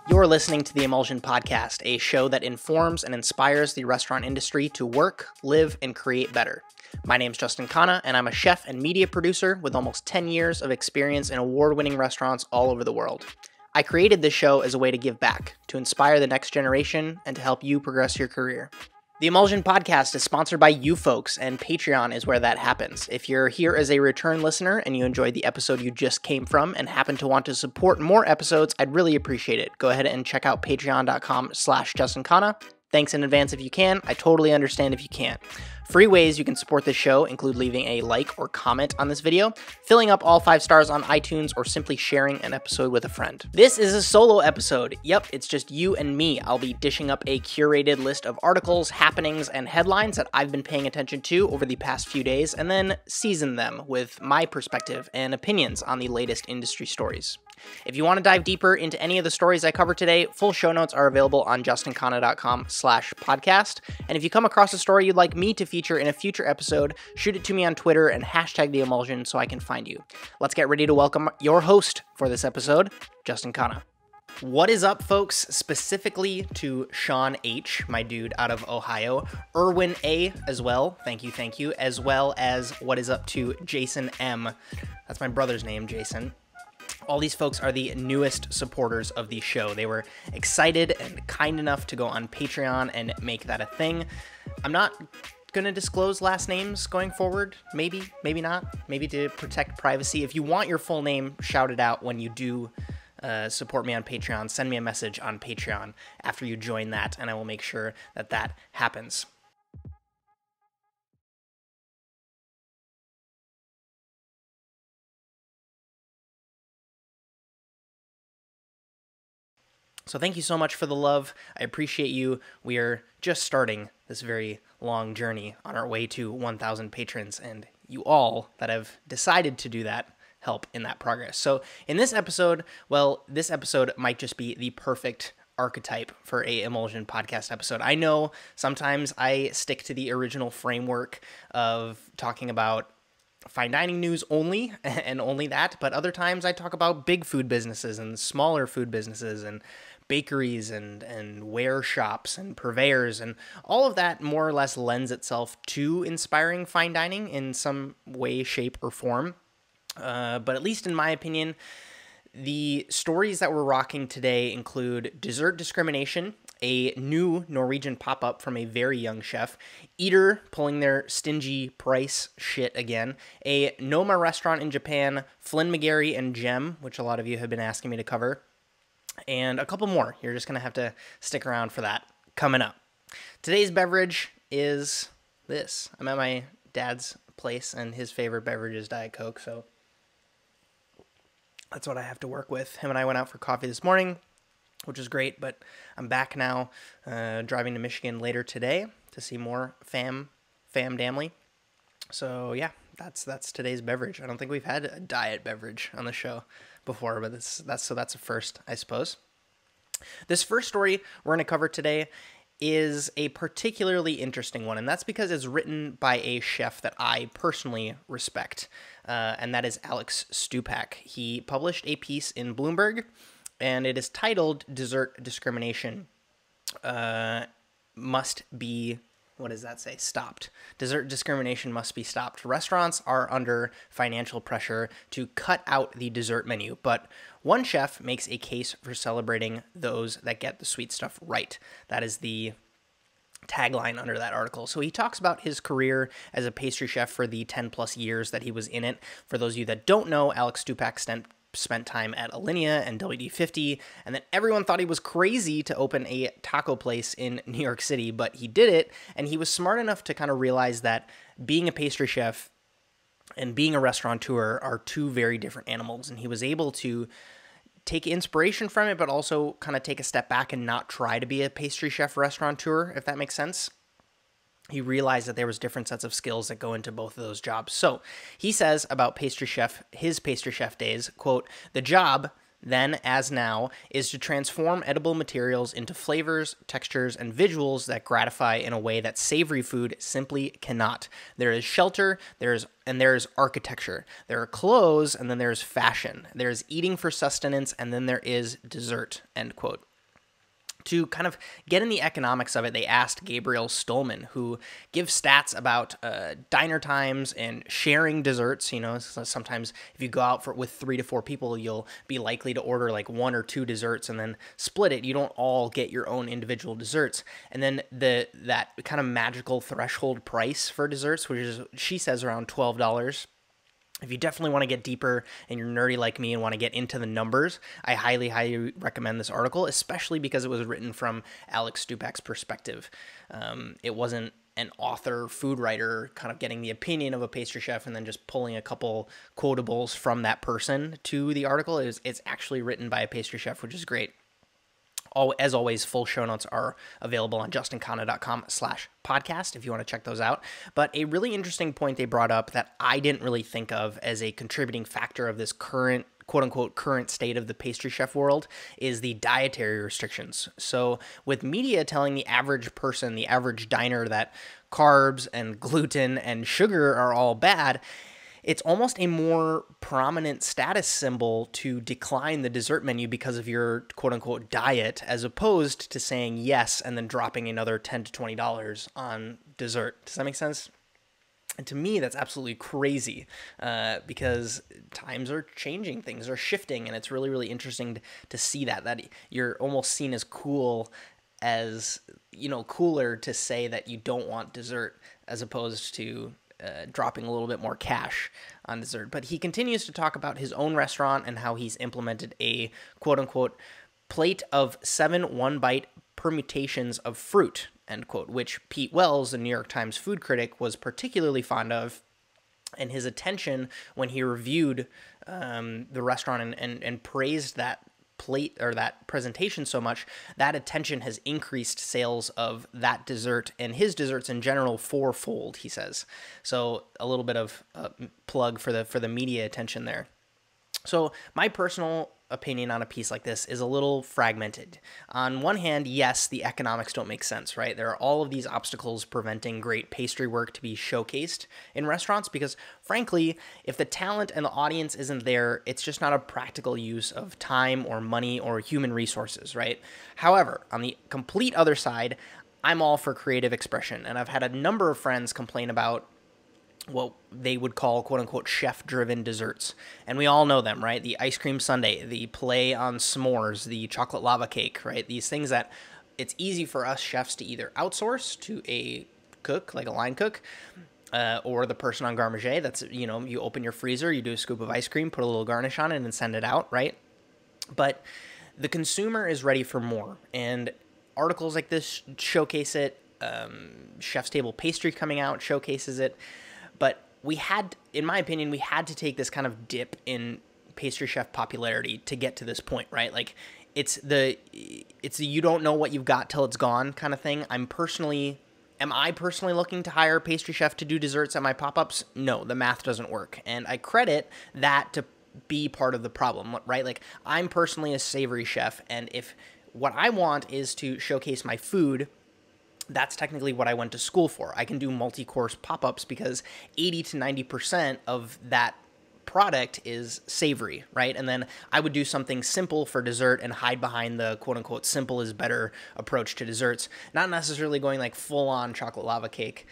You're listening to the Emulsion Podcast, a show that informs and inspires the restaurant industry to work, live, and create better. My name's Justin Khanna, and I'm a chef and media producer with almost 10 years of experience in award-winning restaurants all over the world. I created this show as a way to give back, to inspire the next generation, and to help you progress your career. The Emulsion Podcast is sponsored by you folks, and Patreon is where that happens. If you're here as a return listener and you enjoyed the episode you just came from and happen to want to support more episodes, I'd really appreciate it. Go ahead and check out patreon.com/Justin Khanna. Thanks in advance if you can. I totally understand if you can't. Free ways you can support this show include leaving a like or comment on this video, filling up all 5 stars on iTunes, or simply sharing an episode with a friend. This is a solo episode. Yep, it's just you and me. I'll be dishing up a curated list of articles, happenings, and headlines that I've been paying attention to over the past few days, and then season them with my perspective and opinions on the latest industry stories. If you want to dive deeper into any of the stories I cover today, full show notes are available on justinkhanna.com/podcast. And if you come across a story you'd like me to feature in a future episode, shoot it to me on Twitter and hashtag the Emulsion so I can find you. Let's get ready to welcome your host for this episode, Justin Khanna. What is up, folks? Specifically to Sean H., my dude out of Ohio, Erwin A. as well, thank you, as well as what is up to Jason M. That's my brother's name, Jason. All these folks are the newest supporters of the show. They were excited and kind enough to go on Patreon and make that a thing. I'm not going to disclose last names going forward. Maybe not. Maybe to protect privacy. If you want your full name shouted out when you do support me on Patreon, send me a message on Patreon after you join that, and I will make sure that that happens. So thank you so much for the love. I appreciate you. We are just starting this very long journey on our way to 1,000 patrons, and you all that have decided to do that help in that progress. So in this episode, this episode might just be the perfect archetype for a Emulsion podcast episode. I know sometimes I stick to the original framework of talking about fine dining news only and only that, but other times I talk about big food businesses and smaller food businesses and bakeries and ware shops and purveyors, and all of that more or less lends itself to inspiring fine dining in some way, shape, or form. But at least in my opinion, the stories that we're rocking today include dessert discrimination, a new Norwegian pop-up from a very young chef, Eater pulling their stingy price shit again, a Noma restaurant in Japan, Flynn, McGarry, and Gem, which a lot of you have been asking me to cover, and a couple more. You're just going to have to stick around for that coming up. Today's beverage is this. I'm at my dad's place, and his favorite beverage is Diet Coke, so that's what I have to work with. Him and I went out for coffee this morning, which is great, but I'm back now, driving to Michigan later today to see more fam damly. So yeah, that's today's beverage. I don't think we've had a diet beverage on the show before, but that's a first, I suppose. This first story we're going to cover today is a particularly interesting one, and that's because it's written by a chef that I personally respect, and that is Alex Stupak. He published a piece in Bloomberg, and it is titled "Dessert Discrimination Must Be," what does that say? Stopped. Dessert discrimination must be stopped. Restaurants are under financial pressure to cut out the dessert menu, but one chef makes a case for celebrating those that get the sweet stuff right. That is the tagline under that article. So he talks about his career as a pastry chef for the 10 plus years that he was in it. For those of you that don't know, Alex Stupak spent time at Alinea and WD-50, and then everyone thought he was crazy to open a taco place in New York City, but he did it, and he was smart enough to kind of realize that being a pastry chef and being a restaurateur are two very different animals, and he was able to take inspiration from it, but also kind of take a step back and not try to be a pastry chef restaurateur, if that makes sense. He realized that there was different sets of skills that go into both of those jobs. So he says about his pastry chef days, quote, "The job, then as now, is to transform edible materials into flavors, textures, and visuals that gratify in a way that savory food simply cannot. There is shelter, there is architecture. There are clothes, and then there's fashion. There's eating for sustenance, and then there is dessert," end quote. To kind of get in the economics of it, they asked Gabriel Stolman, who gives stats about diner times and sharing desserts. You know, so sometimes if you go out with 3 to 4 people, you'll be likely to order like 1 or 2 desserts and then split it. You don't all get your own individual desserts. And then that kind of magical threshold price for desserts, which is, she says, around $12. If you definitely want to get deeper and you're nerdy like me and want to get into the numbers, I highly, highly recommend this article, especially because it was written from Alex Stupak's perspective. It wasn't an author, food writer, kind of getting the opinion of a pastry chef and then just pulling a couple quotables from that person to the article. It's actually written by a pastry chef, which is great. As always, full show notes are available on justinkhanna.com/podcast if you want to check those out. But a really interesting point they brought up that I didn't really think of as a contributing factor of this current, quote-unquote, current state of the pastry chef world is the dietary restrictions. So with media telling the average person, the average diner, that carbs and gluten and sugar are all bad, it's almost a more prominent status symbol to decline the dessert menu because of your quote-unquote diet, as opposed to saying yes and then dropping another $10 to $20 on dessert. Does that make sense? And to me, that's absolutely crazy because times are changing, things are shifting, and it's really, really interesting to see that you're almost seen as cool, as, you know, cooler to say that you don't want dessert as opposed to dropping a little bit more cash on dessert. But he continues to talk about his own restaurant and how he's implemented a quote-unquote plate of 7 one-bite permutations of fruit, end quote, which Pete Wells, the New York Times food critic, was particularly fond of. And his attention when he reviewed the restaurant and praised that plate or that presentation so much, that attention has increased sales of that dessert and his desserts in general fourfold, he says. So a little bit of a plug for the media attention there. So my personal opinion on a piece like this is a little fragmented. On one hand, yes, the economics don't make sense, right? There are all of these obstacles preventing great pastry work to be showcased in restaurants because, frankly, if the talent and the audience isn't there, it's just not a practical use of time or money or human resources, right? However, on the complete other side, I'm all for creative expression, and I've had a number of friends complain about what they would call quote-unquote chef-driven desserts. And we all know them, right? The ice cream sundae, the play on s'mores, the chocolate lava cake, right? These things that it's easy for us chefs to either outsource to a cook, like a line cook, or the person on garde manger. That's, you know, you open your freezer, you do a scoop of ice cream, put a little garnish on it, and send it out, right? But the consumer is ready for more. And articles like this showcase it. Chef's Table Pastry coming out showcases it. But we had, in my opinion, we had to take this kind of dip in pastry chef popularity to get to this point, right? Like, it's the you don't know what you've got till it's gone kind of thing. Am I personally looking to hire a pastry chef to do desserts at my pop-ups? No, the math doesn't work. And I credit that to be part of the problem, right? Like, I'm personally a savory chef, and if what I want is to showcase my food, that's technically what I went to school for. I can do multi-course pop-ups because 80 to 90% of that product is savory, right? And then I would do something simple for dessert and hide behind the quote-unquote simple is better approach to desserts. Not necessarily going like full-on chocolate lava cake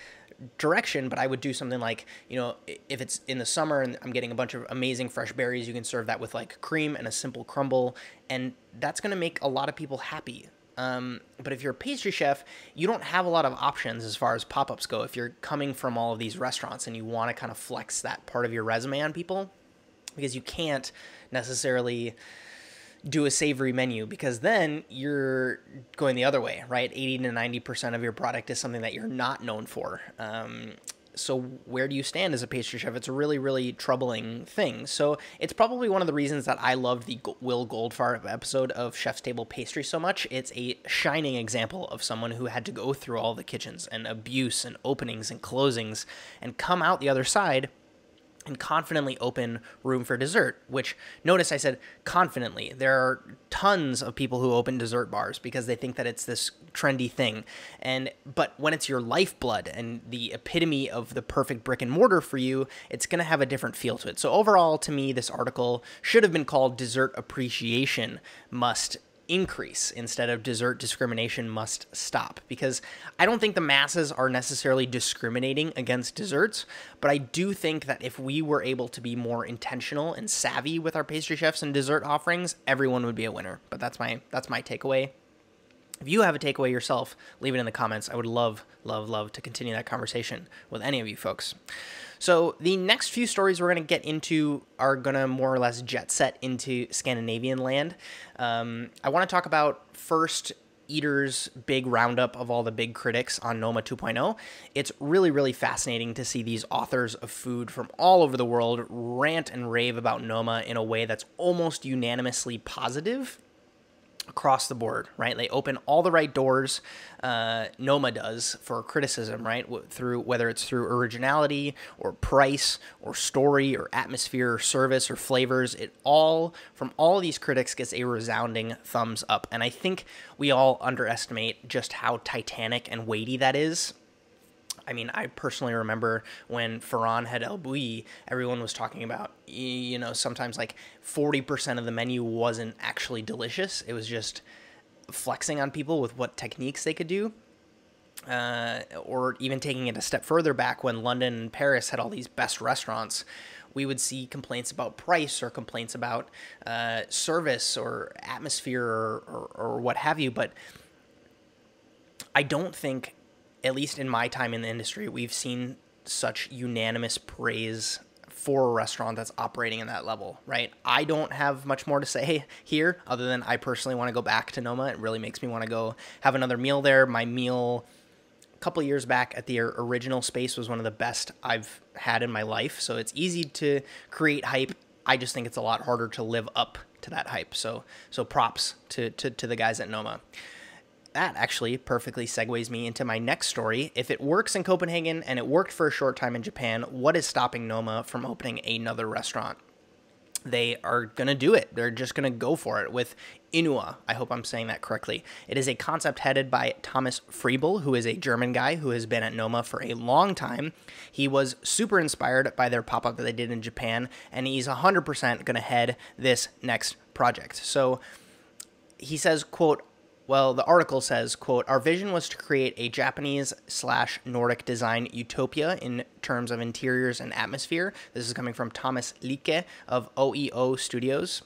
direction, but I would do something like, you know, if it's in the summer and I'm getting a bunch of amazing fresh berries, you can serve that with like cream and a simple crumble, and that's going to make a lot of people happy. But if you're a pastry chef, you don't have a lot of options as far as pop-ups go. If you're coming from all of these restaurants and you want to kind of flex that part of your resume on people, because you can't necessarily do a savory menu, because then you're going the other way, right? 80 to 90% of your product is something that you're not known for. So where do you stand as a pastry chef? It's a really, really troubling thing. So it's probably one of the reasons that I loved the Will Goldfarb episode of Chef's Table Pastry so much. It's a shining example of someone who had to go through all the kitchens and abuse and openings and closings and come out the other side and confidently open room for dessert, which, notice I said confidently. There are tons of people who open dessert bars because they think that it's this trendy thing. But when it's your lifeblood and the epitome of the perfect brick and mortar for you, it's going to have a different feel to it. So overall, to me, this article should have been called Dessert Appreciation Must increase instead of dessert discrimination must stop. Because I don't think the masses are necessarily discriminating against desserts, but I do think that if we were able to be more intentional and savvy with our pastry chefs and dessert offerings, everyone would be a winner. But that's my takeaway. If you have a takeaway yourself, leave it in the comments. I would love, love, love to continue that conversation with any of you folks. So the next few stories we're going to get into are going to more or less jet set into Scandinavian land. I want to talk about first Eater's big roundup of all the big critics on NOMA 2.0. It's really, really fascinating to see these authors of food from all over the world rant and rave about NOMA in a way that's almost unanimously positive across the board, right? They open all the right doors, NOMA does, for criticism, right? Through whether it's through originality or price or story or atmosphere or service or flavors, it all, from all of these critics, gets a resounding thumbs up. And I think we all underestimate just how titanic and weighty that is. I mean, I personally remember when Ferran had El Bouilli, everyone was talking about, you know, sometimes like 40% of the menu wasn't actually delicious. It was just flexing on people with what techniques they could do. Or even taking it a step further back when London and Paris had all these best restaurants, we would see complaints about price or complaints about service or atmosphere or what have you. But I don't think, at least in my time in the industry, we've seen such unanimous praise for a restaurant that's operating in that level, right? I don't have much more to say here other than I personally want to go back to NOMA. It really makes me want to go have another meal there. My meal a couple of years back at the original space was one of the best I've had in my life. So it's easy to create hype. I just think it's a lot harder to live up to that hype. So props to the guys at NOMA. That actually perfectly segues me into my next story. If it works in Copenhagen and it worked for a short time in Japan, what is stopping NOMA from opening another restaurant? They are going to do it. They're just going to go for it with Inua. I hope I'm saying that correctly. It is a concept headed by Thomas Friebel, who is a German guy who has been at NOMA for a long time. He was super inspired by their pop-up that they did in Japan, and he's 100% going to head this next project. So he says, quote, well, the article says, quote, our vision was to create a Japanese/Nordic design utopia in terms of interiors and atmosphere. This is coming from Thomas Lieke of OEO Studios.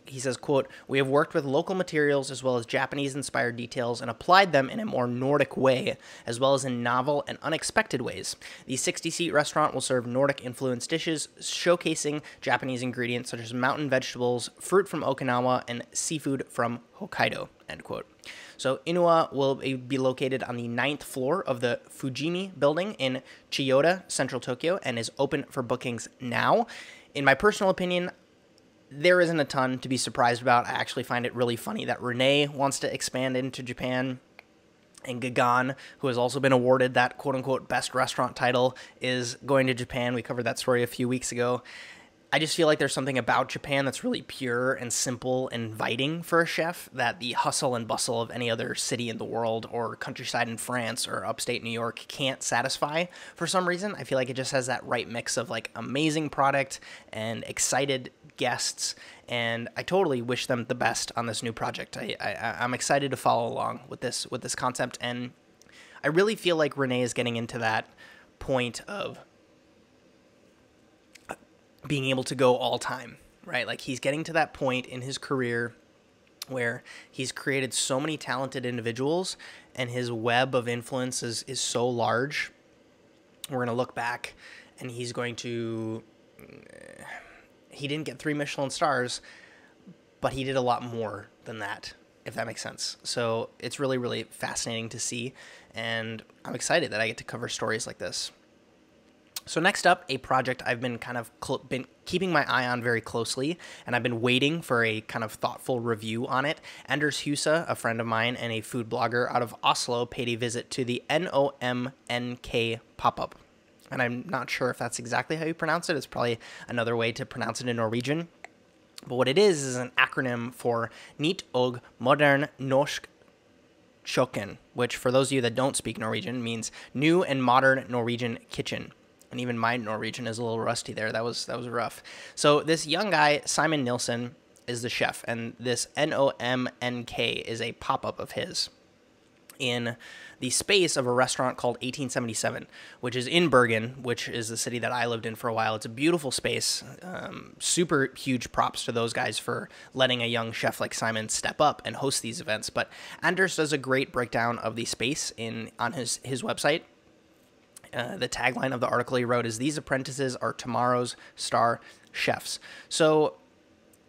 He says, quote, we have worked with local materials as well as Japanese-inspired details and applied them in a more Nordic way, as well as in novel and unexpected ways. The 60-seat restaurant will serve Nordic-influenced dishes, showcasing Japanese ingredients such as mountain vegetables, fruit from Okinawa, and seafood from Hokkaido, end quote. So Inua will be located on the 9th floor of the Fujimi building in Chiyoda, central Tokyo, and is open for bookings now. In my personal opinion, there isn't a ton to be surprised about. I actually find it really funny that Renee wants to expand into Japan, and Gagan, who has also been awarded that quote-unquote best restaurant title, is going to Japan. We covered that story a few weeks ago. I just feel like there's something about Japan that's really pure and simple and inviting for a chef that the hustle and bustle of any other city in the world or countryside in France or upstate New York can't satisfy for some reason. I feel like it just has that right mix of like amazing product and excited guests, and I totally wish them the best on this new project. I'm excited to follow along with this concept, and I really feel like Renee is getting into that point of being able to go all time, right? Like he's getting to that point in his career where he's created so many talented individuals and his web of influence is so large. We're going to look back and he's going to, he didn't get 3 Michelin stars, but he did a lot more than that, if that makes sense. So it's really, really fascinating to see. And I'm excited that I get to cover stories like this. So next up, a project I've been kind of been keeping my eye on very closely, and I've been waiting for a kind of thoughtful review on it. Anders Husa, a friend of mine and a food blogger out of Oslo, paid a visit to the NOMNK pop-up. And I'm not sure if that's exactly how you pronounce it. It's probably another way to pronounce it in Norwegian. But what it is an acronym for Nytt og modern norsk kjøkken, which for those of you that don't speak Norwegian means new and modern Norwegian kitchen. And even my Norwegian is a little rusty there. That was rough. So this young guy, Simon Nilsson, is the chef, and this NOMNK is a pop-up of his in the space of a restaurant called 1877, which is in Bergen, which is the city that I lived in for a while. It's a beautiful space. Super huge props to those guys for letting a young chef like Simon step up and host these events. But Anders does a great breakdown of the space on his website. The tagline of the article he wrote is, "These apprentices are tomorrow's star chefs." So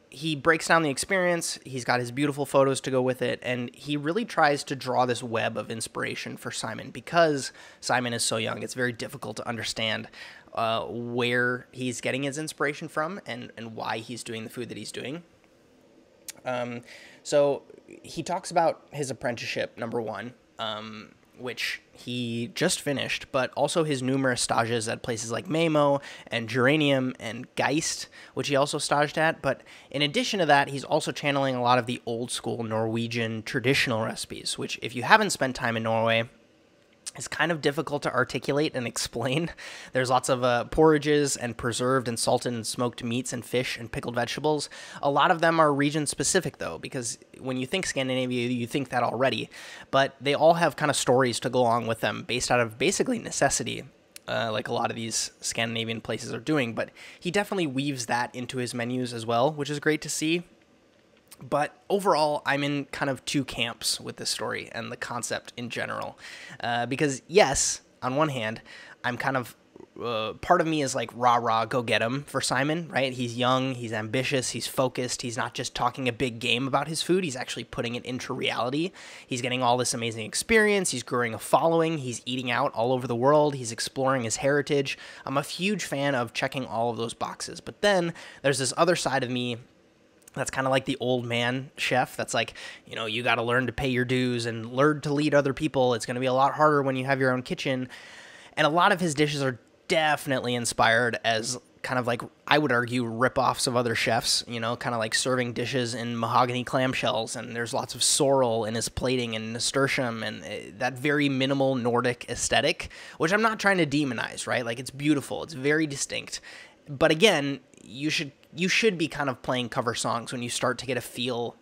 he breaks down the experience. He's got his beautiful photos to go with it, and he really tries to draw this web of inspiration for Simon. Because Simon is so young, it's very difficult to understand where he's getting his inspiration from and why he's doing the food that he's doing. So he talks about his apprenticeship, number one, which he just finished, but also his numerous stages at places like Memo and Geranium and Geist, which he also staged at. But in addition to that, he's also channeling a lot of the old school Norwegian traditional recipes, which if you haven't spent time in Norway, is kind of difficult to articulate and explain. There's lots of porridges and preserved and salted and smoked meats and fish and pickled vegetables. A lot of them are region specific though, because when you think Scandinavia, you think that already, but they all have kind of stories to go along with them based out of basically necessity, like a lot of these Scandinavian places are doing. But he definitely weaves that into his menus as well, which is great to see. But overall, I'm in kind of two camps with this story and the concept in general. Because yes, on one hand, I'm kind of, part of me is like, rah, rah, go get him for Simon, right? He's young, he's ambitious, he's focused. He's not just talking a big game about his food. He's actually putting it into reality. He's getting all this amazing experience. He's growing a following. He's eating out all over the world. He's exploring his heritage. I'm a huge fan of checking all of those boxes. But then there's this other side of me that's kind of like the old man chef. That's like, you know, you got to learn to pay your dues and learn to lead other people. It's going to be a lot harder when you have your own kitchen. And a lot of his dishes are definitely inspired as kind of like, I would argue, rip-offs of other chefs, you know, kind of like serving dishes in mahogany clamshells. And there's lots of sorrel in his plating and nasturtium and that very minimal Nordic aesthetic, which I'm not trying to demonize, right? Like, it's beautiful. It's very distinct. But again, you should be kind of playing cover songs when you start to get a feel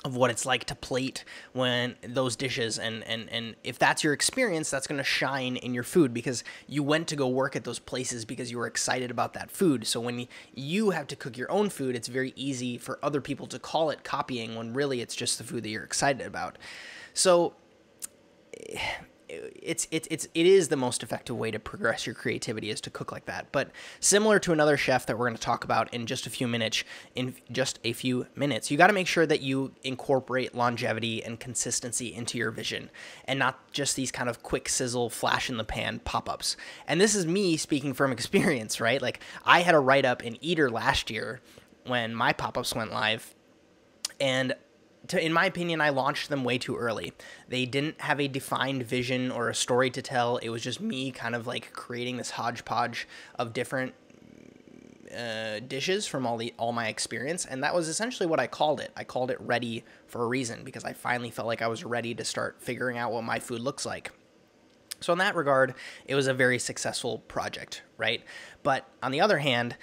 of what it's like to plate when those dishes, and if that's your experience, that's going to shine in your food because you went to go work at those places because you were excited about that food. So when you have to cook your own food, it's very easy for other people to call it copying when really it's just the food that you're excited about. So it is the most effective way to progress your creativity, is to cook like that. But similar to another chef that we're going to talk about in just a few minutes, you got to make sure that you incorporate longevity and consistency into your vision and not just these kind of quick sizzle, flash in the pan pop-ups. And this is me speaking from experience, right? Like, I had a write-up in Eater last year when my pop-ups went live, and in my opinion, I launched them way too early. They didn't have a defined vision or a story to tell. It was just me kind of like creating this hodgepodge of different dishes from all my experience, and that was essentially what I called it. I called it Ready for a reason, because I finally felt like I was ready to start figuring out what my food looks like. So in that regard, it was a very successful project, right? But on the other hand,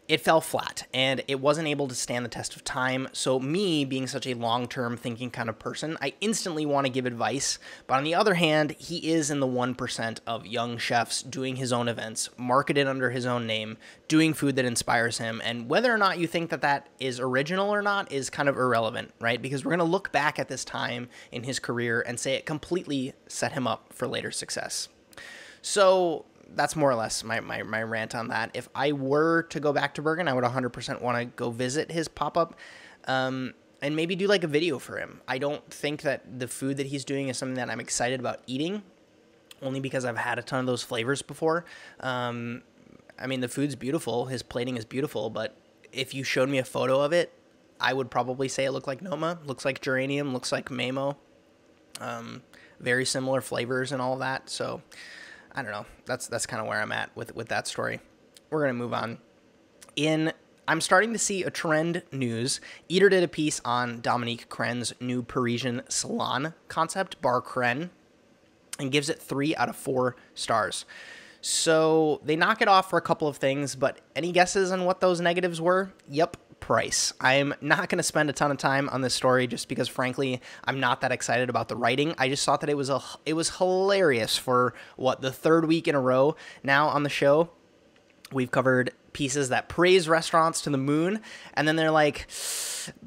it fell flat and it wasn't able to stand the test of time. So me being such a long-term thinking kind of person, I instantly want to give advice. But on the other hand, he is in the 1% of young chefs doing his own events, marketed under his own name, doing food that inspires him. And whether or not you think that that is original or not is kind of irrelevant, right? Because we're going to look back at this time in his career and say it completely set him up for later success. So that's more or less my rant on that. If I were to go back to Bergen, I would 100% want to go visit his pop-up and maybe do like a video for him. I don't think that the food that he's doing is something that I'm excited about eating, only because I've had a ton of those flavors before. I mean, the food's beautiful. His plating is beautiful, but if you showed me a photo of it, I would probably say it looked like Noma, looks like Geranium, looks like Memo. Very similar flavors and all of that. So I don't know. That's kind of where I'm at with that story. We're going to move on. I'm starting to see a trend news. Eater did a piece on Dominique Cren's new Parisian salon concept, Bar Cren, and gives it 3 out of 4 stars. So they knock it off for a couple of things, but any guesses on what those negatives were? Yep, price. I'm not going to spend a ton of time on this story just because, frankly, I'm not that excited about the writing. I just thought that it was hilarious for, the third week in a row now on the show. We've covered pieces that praise restaurants to the moon, and then they're like,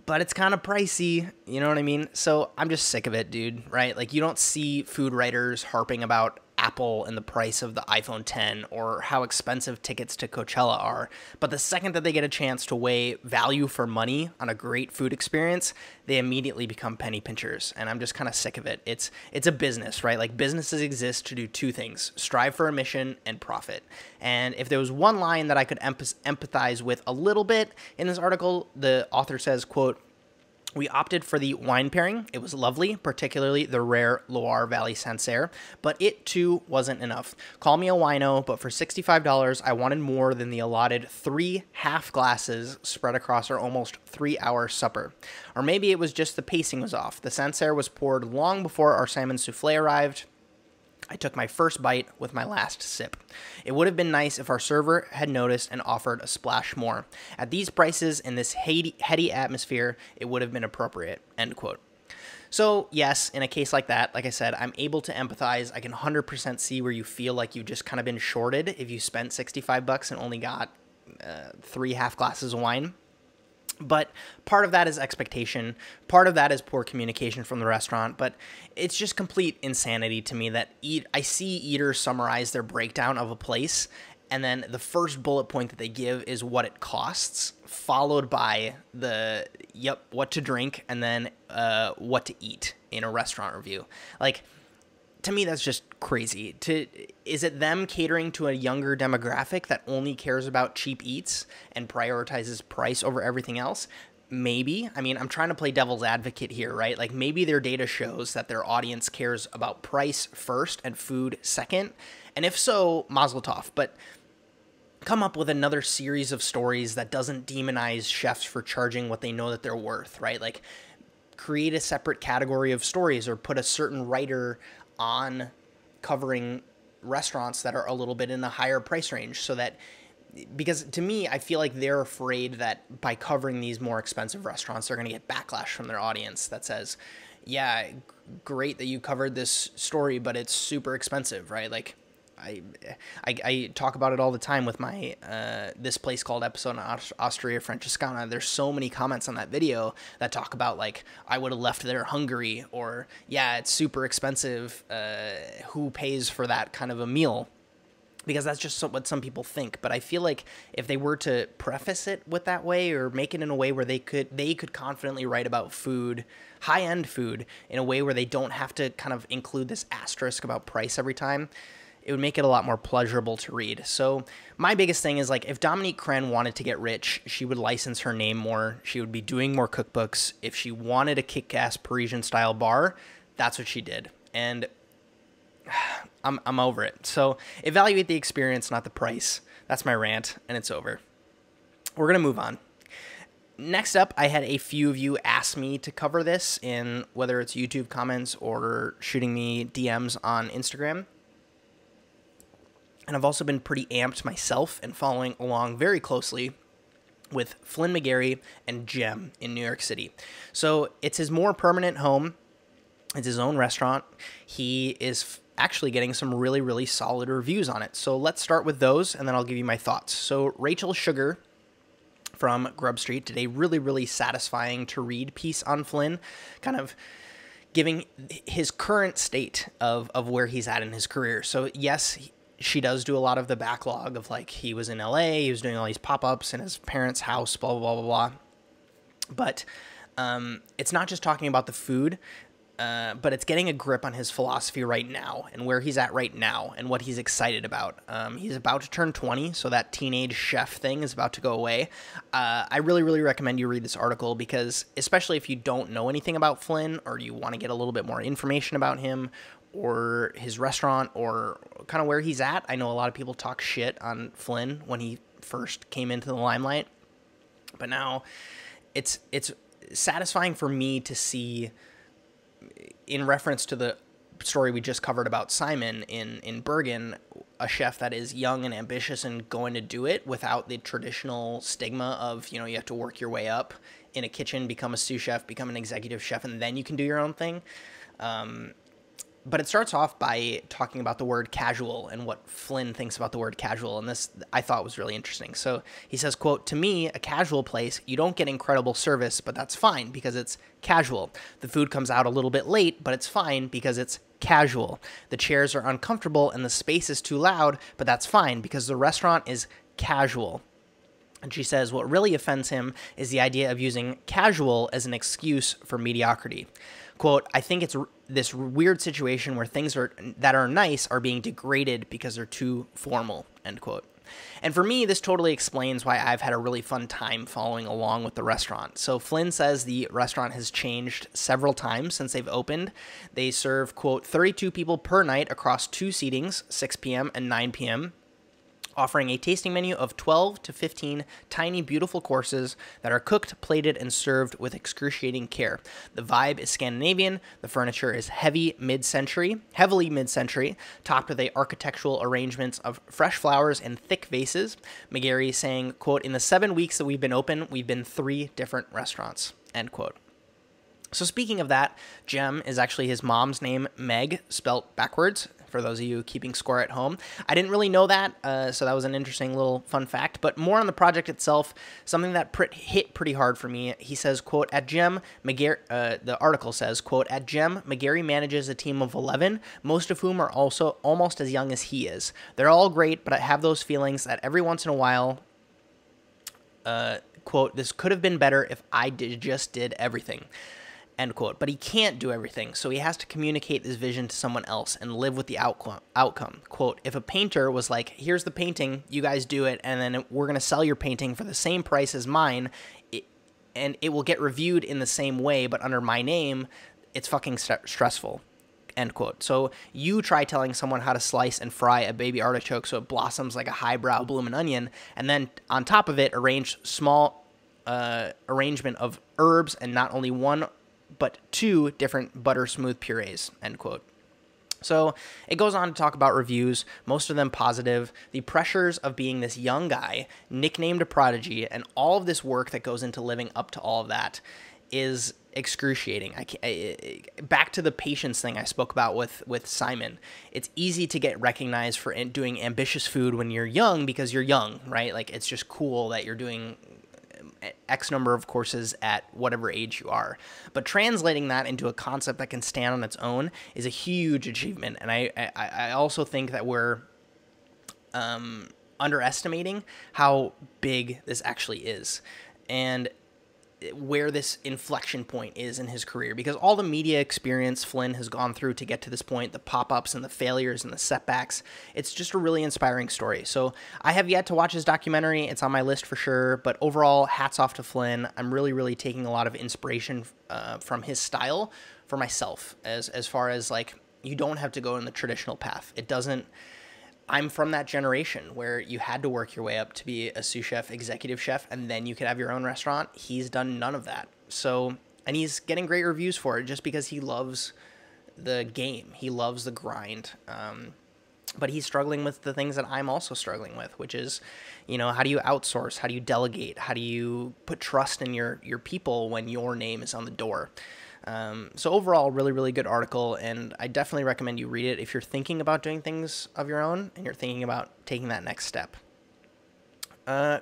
but it's kind of pricey, you know what I mean? So I'm just sick of it, dude, right? Like, you don't see food writers harping about Apple and the price of the iPhone 10 or how expensive tickets to Coachella are. But the second that they get a chance to weigh value for money on a great food experience, they immediately become penny pinchers. And I'm just kind of sick of it. It's a business, right? Like, businesses exist to do two things: strive for a mission and profit. And if there was one line that I could empathize with a little bit in this article, the author says, quote, "We opted for the wine pairing. It was lovely, particularly the rare Loire Valley Sancerre, but it too wasn't enough. Call me a wino, but for $65, I wanted more than the allotted 3 half glasses spread across our almost 3-hour supper. Or maybe it was just the pacing was off. The Sancerre was poured long before our salmon souffle arrived. I took my first bite with my last sip. It would have been nice if our server had noticed and offered a splash more. At these prices, in this heady atmosphere, it would have been appropriate." End quote. So yes, in a case like that, like I said, I'm able to empathize. I can 100% see where you feel like you've just kind of been shorted if you spent $65 and only got 3 half glasses of wine. But part of that is expectation. Part of that is poor communication from the restaurant. But it's just complete insanity to me that I see eaters summarize their breakdown of a place, and then the first bullet point that they give is what it costs, followed by what to drink, and then what to eat in a restaurant review. Like, to me, that's just crazy. Is it them catering to a younger demographic that only cares about cheap eats and prioritizes price over everything else? Maybe. I mean, I'm trying to play devil's advocate here, right? Like, maybe their data shows that their audience cares about price first and food second. And if so, mazel tov. But come up with another series of stories that doesn't demonize chefs for charging what they know that they're worth, right? Like, create a separate category of stories or put a certain writer on covering restaurants that are a little bit in a higher price range, so that, because to me, I feel like they're afraid that by covering these more expensive restaurants, they're going to get backlash from their audience that says, yeah, great that you covered this story, but it's super expensive, right? Like, I talk about it all the time with my this place called episode on Osteria Francescana. There's so many comments on that video that talk about, like, I would have left there hungry, or yeah, it's super expensive. Who pays for that kind of a meal? Because that's just what some people think. But I feel like if they were to preface it with that way, or make it in a way where they could confidently write about food, high-end food, in a way where they don't have to kind of include this asterisk about price every time, it would make it a lot more pleasurable to read. So my biggest thing is, like, if Dominique Crenn wanted to get rich, she would license her name more. She would be doing more cookbooks. If she wanted a kick-ass Parisian-style bar, that's what she did. And I'm over it. So evaluate the experience, not the price. That's my rant, and it's over. We're going to move on. Next up, I had a few of you ask me to cover this in whether it's YouTube comments or shooting me DMs on Instagram. And I've also been pretty amped myself and following along very closely with Flynn McGarry and Jem in New York City. So it's his more permanent home. It's his own restaurant. He is actually getting some really, really solid reviews on it. So let's start with those, and then I'll give you my thoughts. So Rachel Sugar from Grub Street did a really, really satisfying to read piece on Flynn, kind of giving his current state of where he's at in his career. So yes, she does do a lot of the backlog of, like, he was in LA, he was doing all these pop-ups in his parents' house, blah, blah, blah, blah, blah. But it's not just talking about the food, but it's getting a grip on his philosophy right now and where he's at right now and what he's excited about. He's about to turn 20, so that teenage chef thing is about to go away. I really, really recommend you read this article because, especially if you don't know anything about Flynn or you want to get a little bit more information about him or his restaurant or kind of where he's at. I know a lot of people talk shit on Flynn when he first came into the limelight, but now it's satisfying for me to see, in reference to the story we just covered about Simon in Bergen, a chef that is young and ambitious and going to do it without the traditional stigma of, you have to work your way up in a kitchen, become a sous chef, become an executive chef, and then you can do your own thing. But it starts off by talking about the word casual and what Flynn thinks about the word casual. And this I thought was really interesting. So he says, quote, "To me, a casual place, you don't get incredible service, but that's fine because it's casual. The food comes out a little bit late, but it's fine because it's casual. The chairs are uncomfortable and the space is too loud, but that's fine because the restaurant is casual." And she says what really offends him is the idea of using casual as an excuse for mediocrity. Quote, "I think it's this weird situation where things that are nice are being degraded because they're too formal," end quote. And for me, this totally explains why I've had a really fun time following along with the restaurant. So Flynn says the restaurant has changed several times since they've opened. They serve, quote, 32 people per night across 2 seatings, 6 p.m. and 9 p.m., offering a tasting menu of 12 to 15 tiny, beautiful courses that are cooked, plated, and served with excruciating care. The vibe is Scandinavian. The furniture is heavily mid-century, topped with architectural arrangements of fresh flowers and thick vases. McGarry saying, quote, "In the 7 weeks that we've been open, we've been 3 different restaurants," end quote. So speaking of that, Jem is actually his mom's name, Meg, spelt backwards, for those of you keeping score at home. I didn't really know that, so that was an interesting little fun fact. But more on the project itself, something that hit pretty hard for me. He says, quote, "At Jem, the article says, quote, "At Jem, McGarry manages a team of 11, most of whom are also almost as young as he is. They're all great, but I have those feelings that every once in a while, quote, "this could have been better if I just did everything," end quote. But he can't do everything, so he has to communicate this vision to someone else and live with the outcome. Quote, "If a painter was like, here's the painting, you guys do it, and then we're going to sell your painting for the same price as mine, and it will get reviewed in the same way, but under my name, it's fucking stressful," end quote. So you try telling someone how to slice and fry a baby artichoke so it blossoms like a highbrow bloomin' onion, and then on top of it, arrange small arrangement of herbs and not only one but 2 different butter smooth purees, end quote. So it goes on to talk about reviews, most of them positive, the pressures of being this young guy, nicknamed a prodigy, and all of this work that goes into living up to all of that is excruciating. Back to the patience thing I spoke about with Simon. It's easy to get recognized for doing ambitious food when you're young because you're young, right? Like, it's just cool that you're doing X number of courses at whatever age you are. But translating that into a concept that can stand on its own is a huge achievement. And I also think that we're underestimating how big this actually is and where this inflection point is in his career, because all the media experience Flynn has gone through to get to this point, the pop-ups and the failures and the setbacks, it's just a really inspiring story. So I have yet to watch his documentary. It's on my list for sure, but overall, hats off to Flynn. I'm really taking a lot of inspiration from his style for myself, as far as, like, you don't have to go in the traditional path. It doesn't. I'm from that generation where you had to work your way up to be a sous chef, executive chef, and then you could have your own restaurant. He's done none of that. So, and he's getting great reviews for it just because he loves the game. He loves the grind. But he's struggling with the things that I'm also struggling with, which is, how do you outsource? How do you delegate? How do you put trust in your people when your name is on the door? So overall, really good article, and I definitely recommend you read it if you're thinking about doing things of your own and you're thinking about taking that next step.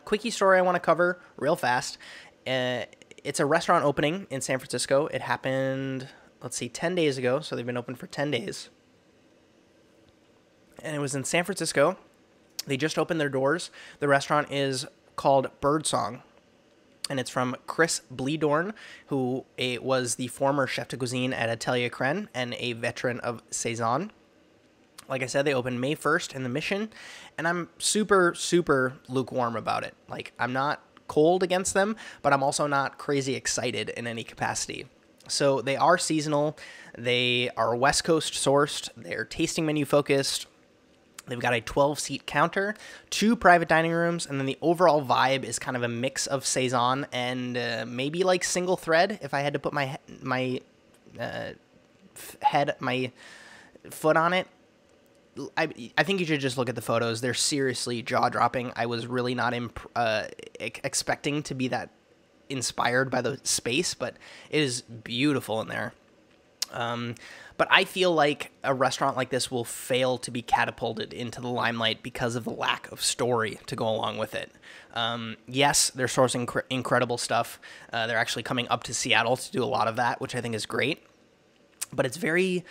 Quickie story I want to cover real fast. It's a restaurant opening in San Francisco. It happened, 10 days ago, so they've been open for 10 days. And it was in San Francisco. They just opened their doors. The restaurant is called Birdsong, and it's from Chris Bleedorn, who was the former chef de cuisine at Atelier Cren and a veteran of Saison. Like I said, they opened May 1st in the Mission, and I'm super lukewarm about it. Like, I'm not cold against them, but I'm also not crazy excited in any capacity. So they are seasonal. They are West Coast sourced. They're tasting menu focused. They've got a 12-seat counter, 2 private dining rooms, and then the overall vibe is kind of a mix of Saison and maybe like single thread. If I had to put my foot on it, I think you should just look at the photos. They're seriously jaw-dropping. I was really not expecting to be that inspired by the space, but it is beautiful in there. But I feel like a restaurant like this will fail to be catapulted into the limelight because of the lack of story to go along with it. Yes, they're sourcing incredible stuff. They're actually coming up to Seattle to do a lot of that, which I think is great. But it's very...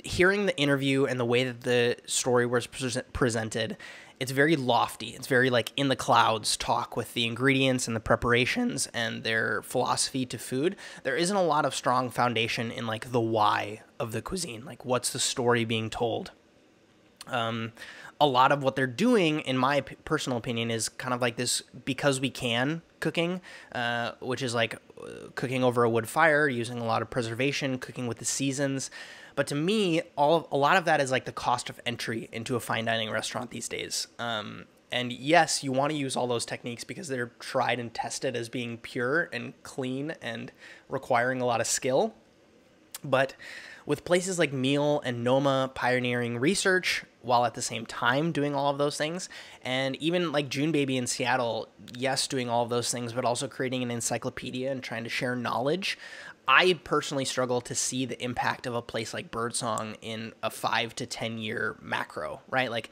Hearing the interview and the way that the story was presented, it's very lofty. It's very like in the clouds talk with the ingredients and the preparations and their philosophy to food. There isn't a lot of strong foundation in like the why of the cuisine. Like what's the story being told? A lot of what they're doing, in my personal opinion, is kind of like this because we can cooking, which is like cooking over a wood fire, using a lot of preservation, cooking with the seasons. But to me, a lot of that is like the cost of entry into a fine dining restaurant these days. And yes, you want to use all those techniques because they're tried and tested as being pure and clean and requiring a lot of skill. But with places like Meal and Noma pioneering research while at the same time doing all of those things, and even like June Baby in Seattle, yes, doing all of those things, but also creating an encyclopedia and trying to share knowledge, I personally struggle to see the impact of a place like Birdsong in a 5 to 10 year macro, right? Like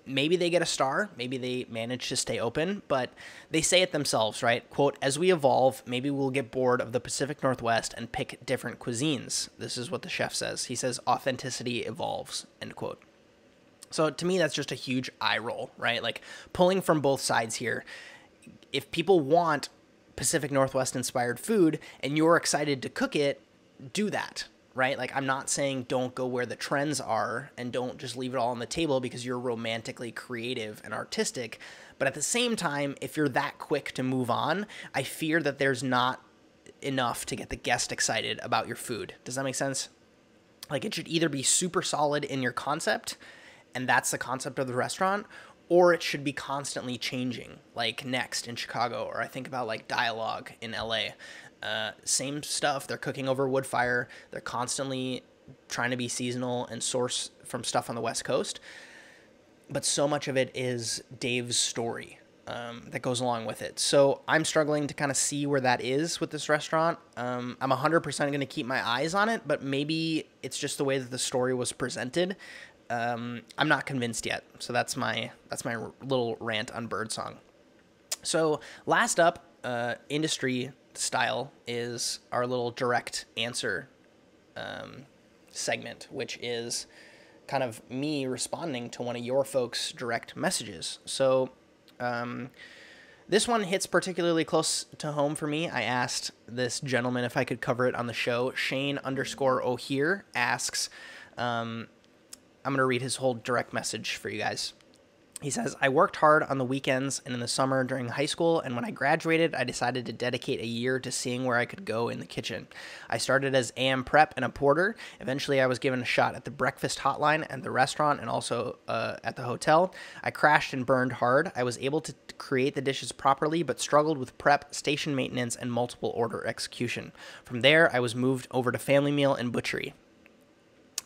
maybe they get a star, maybe they manage to stay open, but they say it themselves, right? Quote, as we evolve, maybe we'll get bored of the Pacific Northwest and pick different cuisines. This is what the chef says. He says, authenticity evolves, end quote. So to me, that's just a huge eye roll, right? Like pulling from both sides here. If people want Pacific Northwest inspired food and you're excited to cook it, do that, right? Like I'm not saying don't go where the trends are and don't just leave it all on the table because you're romantically creative and artistic. But at the same time, if you're that quick to move on, I fear that there's not enough to get the guest excited about your food. Does that make sense? Like it should either be super solid in your concept, and that's the concept of the restaurant, or it should be constantly changing, like Next in Chicago, or I think about like Dialogue in LA. Same stuff. They're cooking over wood fire. They're constantly trying to be seasonal and source from stuff on the West Coast. But so much of it is Dave's story that goes along with it. So I'm struggling to kind of see where that is with this restaurant. I'm 100% going to keep my eyes on it, but maybe it's just the way that the story was presented. I'm not convinced yet. So that's my little rant on Birdsong. So last up, industry style, is our little direct answer segment, which is kind of me responding to one of your folks' direct messages. So this one hits particularly close to home for me. I asked this gentleman if I could cover it on the show. Shane_O'Here asks, I'm going to read his whole direct message for you guys. He says, I worked hard on the weekends and in the summer during high school, and when I graduated, I decided to dedicate a year to seeing where I could go in the kitchen. I started as AM prep and a porter. Eventually, I was given a shot at the breakfast hotline and the restaurant and also at the hotel. I crashed and burned hard. I was able to create the dishes properly, but struggled with prep, station maintenance, and multiple order execution. From there, I was moved over to family meal and butchery.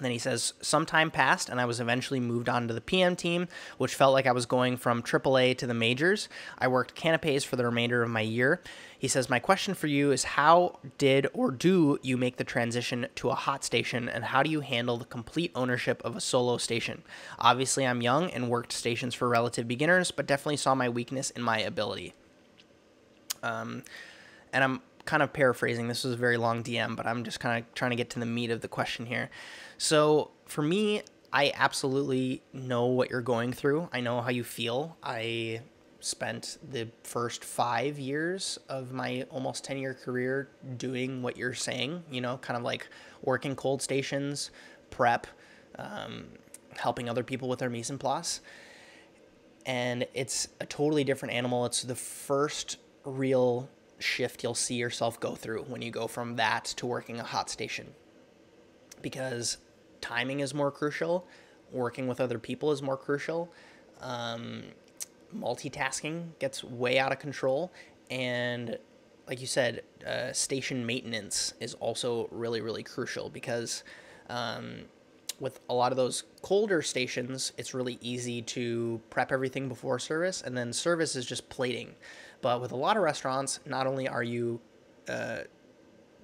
Then he says, some time passed, and I was eventually moved on to the PM team, which felt like I was going from AAA to the majors. I worked canapes for the remainder of my year. He says, my question for you is how did or do you make the transition to a hot station, and how do you handle the complete ownership of a solo station? Obviously, I'm young and worked stations for relative beginners, but definitely saw my weakness in my ability. And I'm kind of paraphrasing. This was a very long DM, but I'm just kind of trying to get to the meat of the question here. So for me, I absolutely know what you're going through. I know how you feel. I spent the first 5 years of my almost 10-year career doing what you're saying, you know, kind of like working cold stations, prep, helping other people with their mise en place. And it's a totally different animal. It's the first real shift you'll see yourself go through when you go from that to working a hot station, because timing is more crucial, working with other people is more crucial, multitasking gets way out of control, and like you said, station maintenance is also really, really crucial, because with a lot of those colder stations, it's really easy to prep everything before service, and then service is just plating. But with a lot of restaurants, not only are you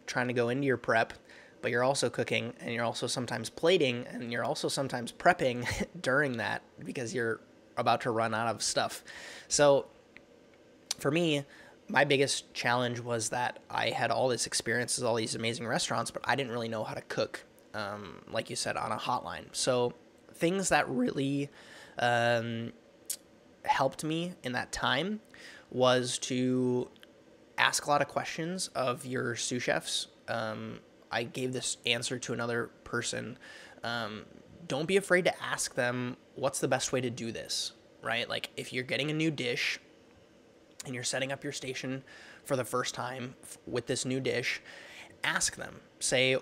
trying to go into your prep, but you're also cooking, and you're also sometimes plating, and you're also sometimes prepping during that because you're about to run out of stuff. So for me, my biggest challenge was that I had all this experience with all these amazing restaurants, but I didn't really know how to cook, like you said, on a hotline. So things that really helped me in that time was to ask a lot of questions of your sous chefs. I gave this answer to another person. Don't be afraid to ask them, what's the best way to do this, right? Like if you're getting a new dish and you're setting up your station for the first time with this new dish, ask them, say,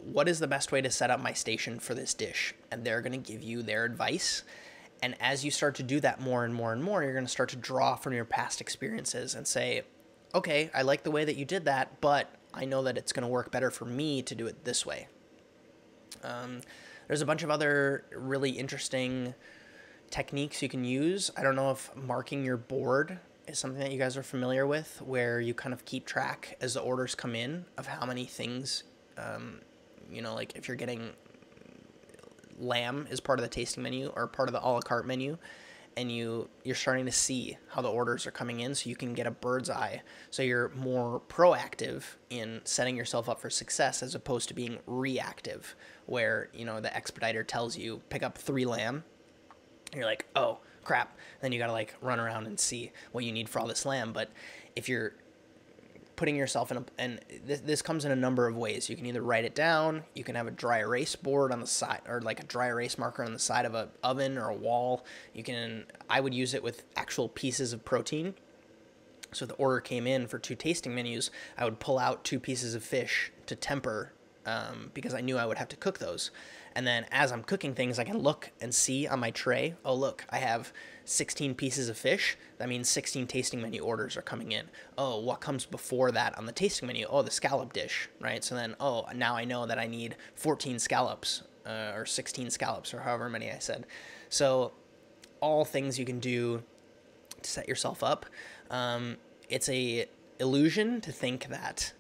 what is the best way to set up my station for this dish? And they're going to give you their advice. And as you start to do that more and more and more, you're going to start to draw from your past experiences and say, okay, I like the way that you did that, but I know that it's going to work better for me to do it this way. There's a bunch of other really interesting techniques you can use. I don't know if marking your board is something that you guys are familiar with, where you kind of keep track as the orders come in of how many things, like if you're getting lamb as part of the tasting menu or part of the a la carte menu, and you're starting to see how the orders are coming in, so you can get a bird's eye. So you're more proactive in setting yourself up for success as opposed to being reactive, where, the expediter tells you pick up 3 lamb. And you're like, oh crap. Then you got to like run around and see what you need for all this lamb. But if you're putting yourself in and this comes in a number of ways. You can either write it down, you can have a dry erase board on the side, or like a dry erase marker on the side of an oven or a wall. I would use it with actual pieces of protein. So the order came in for 2 tasting menus, I would pull out 2 pieces of fish to temper, because I knew I would have to cook those. And then as I'm cooking things, I can look and see on my tray, oh, look, I have 16 pieces of fish. That means 16 tasting menu orders are coming in. Oh, what comes before that on the tasting menu? Oh, the scallop dish, right? So then, oh, now I know that I need 14 scallops, or 16 scallops, or however many I said. So all things you can do to set yourself up. It's a illusion to think that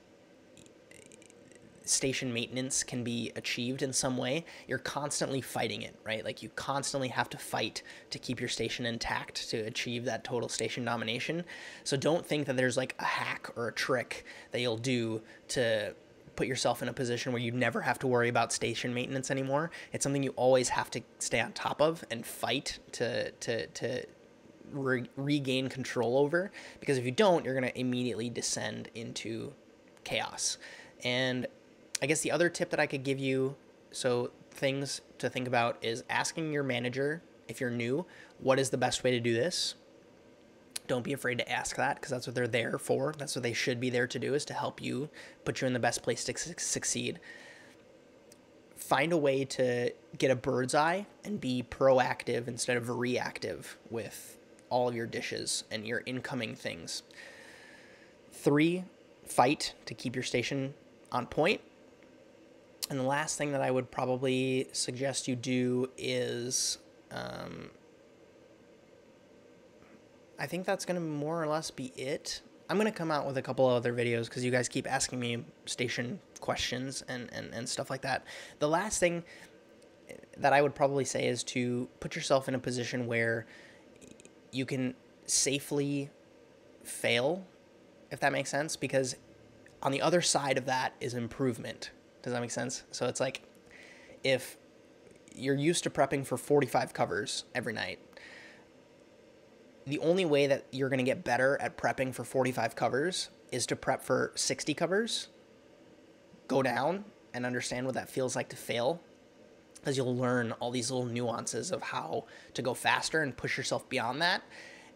station maintenance can be achieved in some way. You're constantly fighting it, right? Like you constantly have to fight to keep your station intact to achieve that total station domination. So don't think that there's like a hack or a trick that you'll do to put yourself in a position where you never have to worry about station maintenance anymore. It's something you always have to stay on top of and fight to regain control over, because if you don't, you're going to immediately descend into chaos. And I guess the other tip that I could give you, so things to think about, is asking your manager, if you're new, what is the best way to do this? Don't be afraid to ask that, because that's what they're there for. That's what they should be there to do, is to help you, put you in the best place to succeed. Find a way to get a bird's eye and be proactive instead of reactive with all of your dishes and your incoming things. 3, fight to keep your station on point. And the last thing that I would probably suggest you do is, I think that's going to more or less be it. I'm going to come out with a couple of other videos because you guys keep asking me station questions and stuff like that. The last thing that I would probably say is to put yourself in a position where you can safely fail, if that makes sense, because on the other side of that is improvement. Does that make sense? So it's like, if you're used to prepping for 45 covers every night, the only way that you're going to get better at prepping for 45 covers is to prep for 60 covers, go down and understand what that feels like to fail, because you'll learn all these little nuances of how to go faster and push yourself beyond that.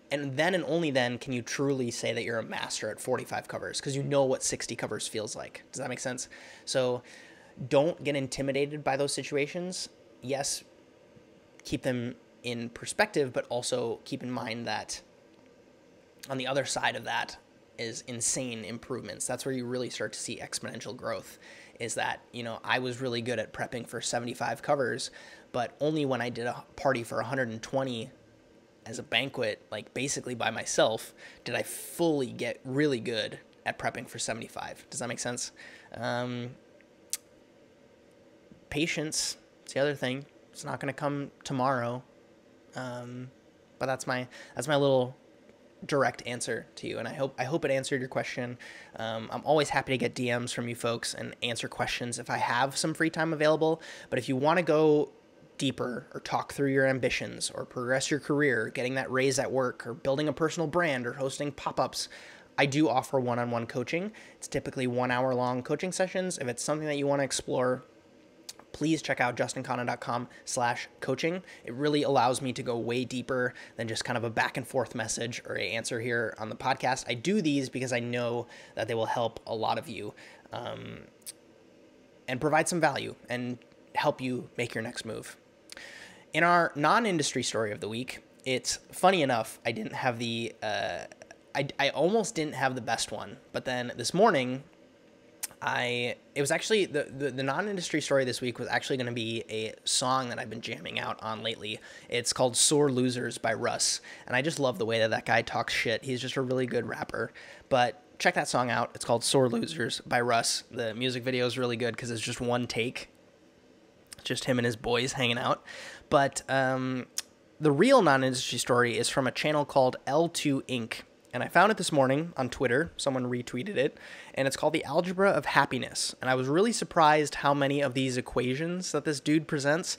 And then and only then can you truly say that you're a master at 45 covers, because you know what 60 covers feels like. Does that make sense? So don't get intimidated by those situations. Yes, keep them in perspective, but also keep in mind that on the other side of that is insane improvements. That's where you really start to see exponential growth, is that, I was really good at prepping for 75 covers, but only when I did a party for 120 as a banquet, like basically by myself, did I fully get really good at prepping for 75. Does that make sense? Patience, it's the other thing. It's not going to come tomorrow. But that's my little direct answer to you, and I hope it answered your question. I'm always happy to get DMs from you folks and answer questions if I have some free time available. But if you want to go deeper or talk through your ambitions or progress your career, getting that raise at work or building a personal brand or hosting pop-ups, I do offer one-on-one coaching. It's typically 1 hour long coaching sessions. If it's something that you want to explore, please check out justinkhanna.com/coaching. It really allows me to go way deeper than just kind of a back and forth message or a answer here on the podcast. I do these because I know that they will help a lot of you and provide some value and help you make your next move. In our non-industry story of the week, it's funny enough, I didn't have the, I almost didn't have the best one, but then this morning, it was actually, the non-industry story this week was actually going to be a song that I've been jamming out on lately. It's called Sore Losers by Russ, and I just love the way that guy talks shit. He's just a really good rapper, but check that song out. It's called Sore Losers by Russ. The music video is really good because it's just one take, just him and his boys hanging out. But the real non-industry story is from a channel called L2 Inc., and I found it this morning on Twitter. Someone retweeted it, and it's called The Algebra of Happiness. And I was really surprised how many of these equations that this dude presents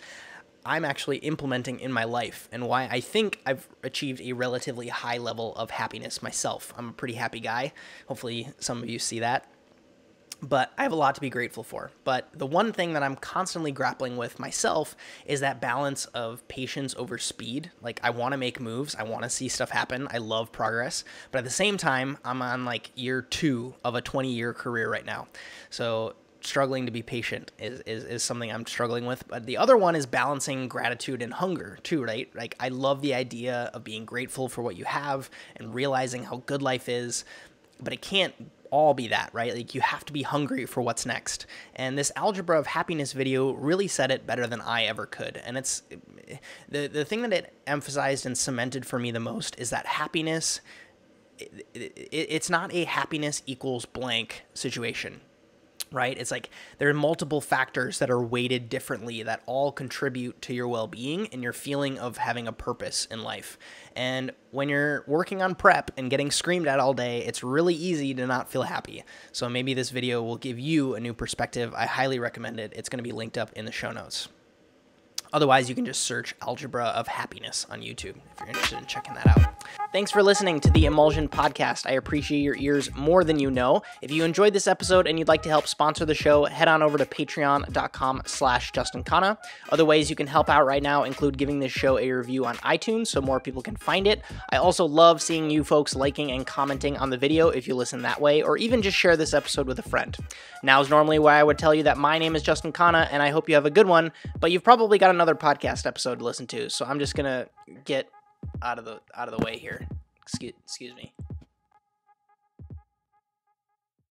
I'm actually implementing in my life, and why I think I've achieved a relatively high level of happiness myself. I'm a pretty happy guy. Hopefully some of you see that. But I have a lot to be grateful for. But the one thing that I'm constantly grappling with myself is that balance of patience over speed. Like, I want to make moves. I want to see stuff happen. I love progress. But at the same time, I'm on like year 2 of a 20-year career right now. So struggling to be patient is something I'm struggling with. But the other one is balancing gratitude and hunger too, right? Like, I love the idea of being grateful for what you have and realizing how good life is. But it can't all be that, right? Like, you have to be hungry for what's next. And this Algebra of Happiness video really said it better than I ever could. And it's the thing that it emphasized and cemented for me the most is that happiness, it's not a happiness equals blank situation, right? It's like there are multiple factors that are weighted differently that all contribute to your well-being and your feeling of having a purpose in life. And when you're working on prep and getting screamed at all day, it's really easy to not feel happy. So maybe this video will give you a new perspective. I highly recommend it. It's going to be linked up in the show notes. Otherwise, you can just search Algebra of Happiness on YouTube if you're interested in checking that out. Thanks for listening to the Emulsion podcast. I appreciate your ears more than you know. If you enjoyed this episode and you'd like to help sponsor the show, head on over to patreon.com/Justin Khanna. Other ways you can help out right now include giving this show a review on iTunes so more people can find it. I also love seeing you folks liking and commenting on the video if you listen that way, or even just share this episode with a friend. Now is normally where I would tell you that my name is Justin Khanna and I hope you have a good one, but you've probably got another podcast episode to listen to, so I'm just gonna get out of the way here. Excuse me.